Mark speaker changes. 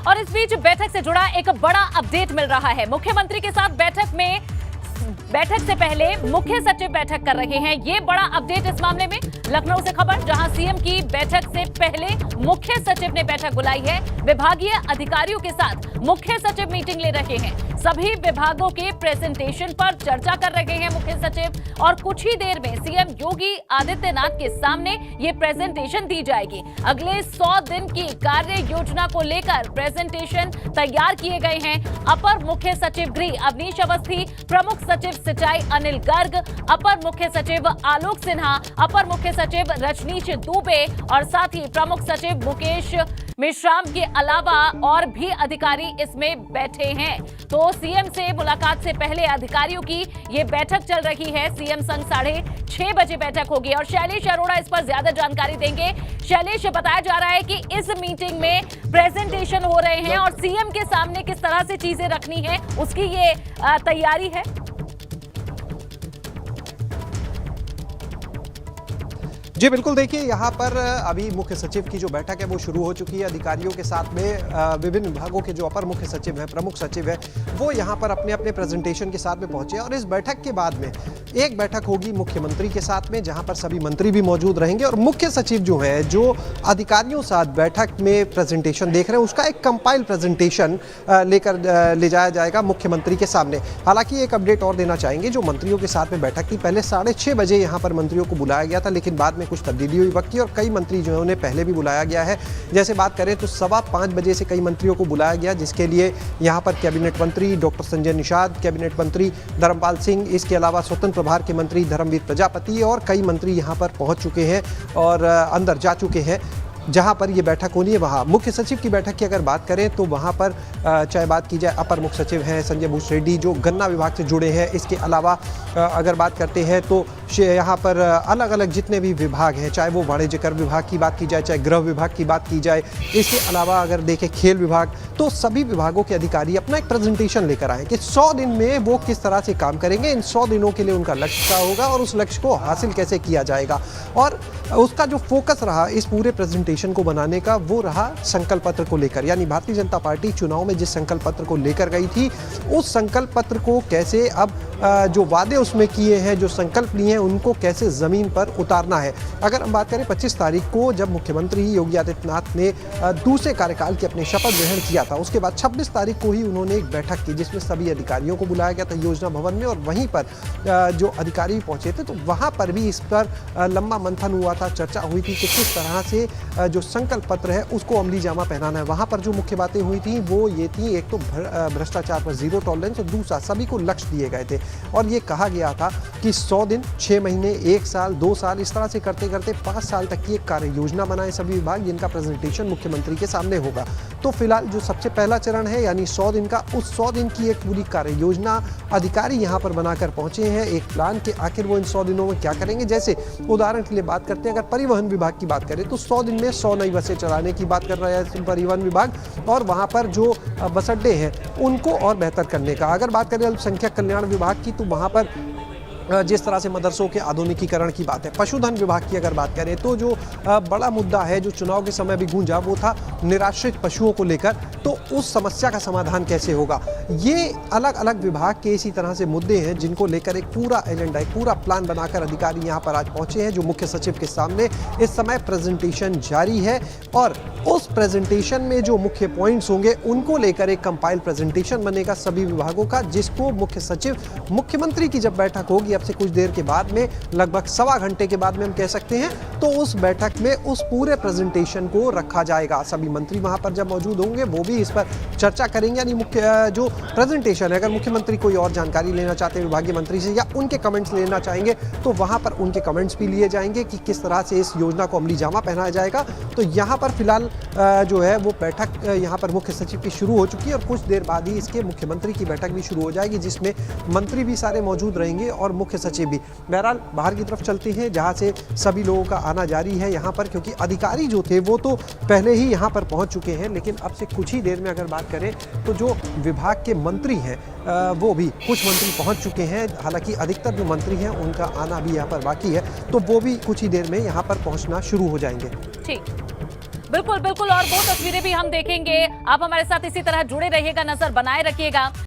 Speaker 1: और इस बीच बैठक से जुड़ा एक बड़ा अपडेट मिल रहा है। मुख्यमंत्री के साथ बैठक से पहले मुख्य सचिव बैठक कर रहे हैं। ये बड़ा अपडेट इस मामले में लखनऊ से खबर, जहां सीएम की बैठक से पहले मुख्य सचिव ने बैठक बुलाई है। विभागीय अधिकारियों के साथ मुख्य सचिव मीटिंग ले रहे हैं। सभी विभागों के प्रेजेंटेशन पर चर्चा कर रहे हैं मुख्य सचिव और कुछ ही देर में सीएम योगी आदित्यनाथ के सामने ये प्रेजेंटेशन दी जाएगी। अगले 100 दिन की कार्य योजना को लेकर प्रेजेंटेशन तैयार किए गए हैं। अपर मुख्य सचिव गृह अवनीश अवस्थी, प्रमुख सचिव सिंचाई अनिल गर्ग, अपर मुख्य सचिव आलोक सिन्हा, अपर मुख्य सचिव रजनीश दुबे और साथ ही प्रमुख सचिव मुकेश मेश्राम के अलावा और भी अधिकारी इसमें बैठे हैं। तो सीएम से मुलाकात से पहले अधिकारियों की ये बैठक चल रही है। सीएम संग 6:30 बजे बैठक होगी और शैलेश अरोड़ा इस पर ज्यादा जानकारी देंगे। शैलेश, बताया जा रहा है कि इस मीटिंग में प्रेजेंटेशन हो रहे हैं और सीएम के सामने किस तरह से चीजें रखनी है उसकी ये तैयारी है।
Speaker 2: जी बिल्कुल, देखिए यहाँ पर अभी मुख्य सचिव की जो बैठक है वो शुरू हो चुकी है। अधिकारियों के साथ में विभिन्न विभागों के जो अपर मुख्य सचिव हैं, प्रमुख सचिव है, वो यहाँ पर अपने अपने प्रेजेंटेशन के साथ में पहुंचे और इस बैठक के बाद में एक बैठक होगी मुख्यमंत्री के साथ में, जहाँ पर सभी मंत्री भी मौजूद रहेंगे और मुख्य सचिव जो है, जो अधिकारियों साथ बैठक में प्रेजेंटेशन देख रहे हैं, उसका एक कंपाइल प्रेजेंटेशन लेकर ले जाया जाएगा मुख्यमंत्री के सामने। हालांकि एक अपडेट और देना चाहेंगे, जो मंत्रियों के साथ में बैठक थी, पहले 6:30 बजे यहाँ पर मंत्रियों को बुलाया गया था, लेकिन बाद में कुछ तब्दीली हुई वक्त की और कई मंत्री जो है उन्हें पहले भी बुलाया गया है। जैसे बात करें तो 5:15 बजे से कई मंत्रियों को बुलाया गया, जिसके लिए यहाँ पर कैबिनेट मंत्री डॉक्टर संजय निषाद, कैबिनेट मंत्री धर्मपाल सिंह, इसके अलावा स्वतंत्र प्रभार के मंत्री धर्मवीर प्रजापति और कई मंत्री यहाँ पर पहुँच चुके हैं और अंदर जा चुके हैं जहां पर ये बैठक होनी है। वहाँ मुख्य सचिव की बैठक की अगर बात करें तो वहाँ पर चाहे बात की जाए, अपर मुख्य सचिव हैं संजय भूषण रेड्डी जो गन्ना विभाग से जुड़े हैं। इसके अलावा अगर बात करते हैं तो यहाँ पर अलग अलग जितने भी विभाग हैं, चाहे वो वाणिज्य कर विभाग की बात की जाए, चाहे गृह विभाग की बात की जाए, इसके अलावा अगर देखें खेल विभाग, तो सभी विभागों के अधिकारी अपना एक प्रेजेंटेशन लेकर आए कि 100 दिन में वो किस तरह से काम करेंगे, इन 100 दिनों के लिए उनका लक्ष्य क्या होगा और उस लक्ष्य को हासिल कैसे किया जाएगा। और उसका जो फोकस रहा इस पूरे प्रेजेंटेशन को बनाने का, वो रहा संकल्प पत्र को लेकर। यानी भारतीय जनता पार्टी चुनाव में जिस संकल्प पत्र को लेकर गई थी, उस संकल्प पत्र को कैसे अब जो वादे उसमें किए हैं, जो संकल्प लिए हैं, उनको कैसे जमीन पर उतारना है। अगर हम बात करें 25 तारीख को जब मुख्यमंत्री योगी आदित्यनाथ ने दूसरे कार्यकाल के अपने शपथ ग्रहण किया था, उसके बाद 26 तारीख को ही उन्होंने एक बैठक की जिसमें सभी अधिकारियों को बुलाया गया था योजना भवन में और वहीं पर जो अधिकारी पहुंचे थे तो वहां पर भी इस पर लंबा मंथन हुआ था, चर्चा हुई थी कि किस तरह से जो संकल्प पत्र है उसको अमली जामा पहनाना है। वहां पर जो मुख्य बातें हुई थी वो ये थी, एक तो भ्रष्टाचार पर जीरो टॉलरेंस और दूसरा सभी को लक्ष्य दिए गए थे और ये कहा गया था कि 100 दिन, 6 महीने, 1 साल, 2 साल, इस तरह से करते करते 5 साल तक की एक कार्य योजना बनाए सभी विभाग, जिनका प्रेजेंटेशन मुख्यमंत्री के सामने होगा। तो फिलहाल जो सबसे पहला चरण है यानी 100 दिन का, उस 100 दिन की एक पूरी कार्य योजना अधिकारी यहाँ पर बनाकर पहुंचे हैं, एक प्लान के आखिर वो इन 100 दिनों में क्या करेंगे। जैसे उदाहरण के लिए बात करते हैं, अगर परिवहन विभाग की बात करें तो 100 दिन में 100 नई बसें चलाने की बात कर रहा है परिवहन विभाग और वहाँ पर जो बस अड्डे हैं उनको और बेहतर करने का। अगर बात करें अल्पसंख्यक कल्याण विभाग की तो वहाँ पर जिस तरह से मदरसों के आधुनिकीकरण की बात है। पशुधन विभाग की अगर बात करें तो जो बड़ा मुद्दा है जो चुनाव के समय भी गूंजा वो था निराश्रित पशुओं को लेकर, तो उस समस्या का समाधान कैसे होगा। ये अलग अलग विभाग के इसी तरह से मुद्दे हैं जिनको लेकर एक पूरा एजेंडा, एक पूरा प्लान बनाकर अधिकारी यहाँ पर आज पहुंचे हैं, जो मुख्य सचिव के सामने इस समय प्रेजेंटेशन जारी है और उस प्रेजेंटेशन में जो मुख्य पॉइंट्स होंगे उनको लेकर एक कंपाइल प्रेजेंटेशन बनेगा सभी विभागों का, जिसको मुख्य सचिव मुख्यमंत्री की जब बैठक होगी अब से कुछ देर के बाद में, लगभग 1.25 घंटे के बाद में हम कह सकते हैं, तो उस बैठक में उस पूरे प्रेजेंटेशन को रखा जाएगा। सभी मंत्री वहां पर जब मौजूद होंगे वो भी इस पर चर्चा करेंगे। यानी मुख्य जो प्रेजेंटेशन है, अगर मुख्यमंत्री कोई और जानकारी लेना चाहते हैं विभागीय मंत्री से या उनके कमेंट्स लेना चाहेंगे तो वहां पर उनके कमेंट्स भी लिए जाएंगे कि किस तरह से इस योजना को अमली जामा पहनाया जाएगा। तो यहाँ पर फिलहाल जो है वो बैठक यहाँ पर मुख्य सचिव की शुरू हो चुकी है और कुछ देर बाद ही इसके मुख्यमंत्री की बैठक भी शुरू हो जाएगी, जिसमें मंत्री भी सारे मौजूद रहेंगे और मुख्य सचिव भी। बहरहाल बाहर की तरफ चलते हैं जहां से सभी लोगों का आना जारी है यहाँ पर, क्योंकि अधिकारी जो थे वो तो पहले ही यहाँ पर पहुँच चुके हैं, लेकिन अब से कुछ ही देर में अगर बात करें तो जो विभाग के मंत्री हैं वो भी, कुछ मंत्री पहुँच चुके हैं। हालांकि अधिकतर जो मंत्री हैं उनका आना भी यहाँ पर बाकी है, तो वो भी कुछ ही देर में यहाँ पर पहुँचना शुरू हो जाएंगे।
Speaker 1: ठीक। बिल्कुल बिल्कुल, और वो तस्वीरें भी हम देखेंगे। आप हमारे साथ इसी तरह जुड़े रहिएगा, नजर बनाए रखिएगा।